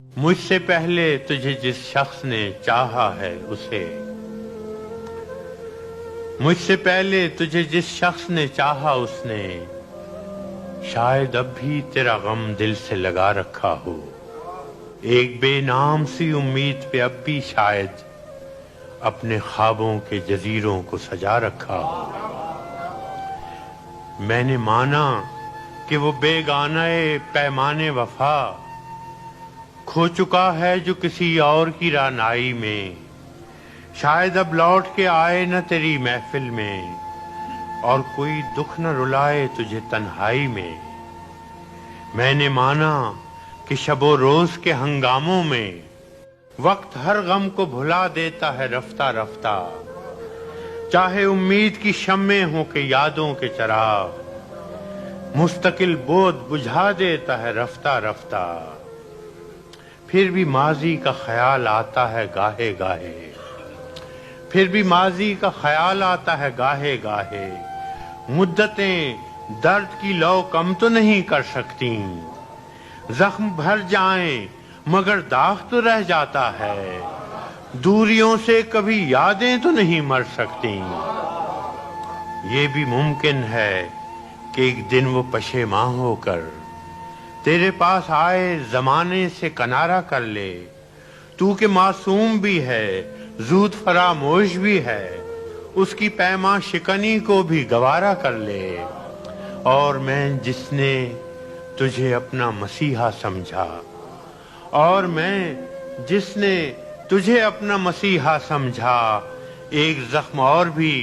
مجھ سے پہلے تجھے جس شخص نے چاہا ہے اسے، مجھ سے پہلے تجھے جس شخص نے چاہا اس نے شاید اب بھی تیرا غم دل سے لگا رکھا ہو، ایک بے نام سی امید پہ اب بھی شاید اپنے خوابوں کے جزیروں کو سجا رکھا ہو۔ میں نے مانا کہ وہ بیگانہ پیمانے وفا کھو چکا ہے جو کسی اور کی رعنائی میں، شاید اب لوٹ کے آئے نہ تیری محفل میں، اور کوئی دکھ نہ رلائے تجھے تنہائی میں۔ میں نے مانا کہ شب و روز کے ہنگاموں میں وقت ہر غم کو بھلا دیتا ہے رفتہ رفتہ، چاہے امید کی شمعیں ہوں کہ یادوں کے چراغ مستقل بود بجھا دیتا ہے رفتہ رفتہ۔ پھر بھی ماضی کا خیال آتا ہے گاہے گاہے، پھر بھی ماضی کا خیال آتا ہے گاہے گاہے، مدتیں درد کی لو کم تو نہیں کر سکتی، زخم بھر جائیں مگر داغ تو رہ جاتا ہے، دوریوں سے کبھی یادیں تو نہیں مر سکتی۔ یہ بھی ممکن ہے کہ ایک دن وہ پشیماں ہو کر تیرے پاس آئے زمانے سے کنارہ کر لے، تو کہ معصوم بھی ہے زود فراموش بھی ہے، اس کی پیماں شکنی کو بھی گوارا کر لے۔ اور میں جس نے تجھے اپنا مسیحا سمجھا، اور میں جس نے تجھے اپنا مسیحا سمجھا، ایک زخم اور بھی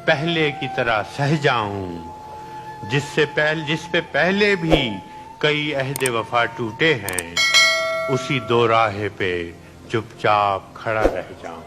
پہلے کی طرح سہ جاؤں، جس پہ پہلے بھی کئی عہد وفا ٹوٹے ہیں، اسی دو راہ پہ چپ چاپ کھڑا رہ جاؤں۔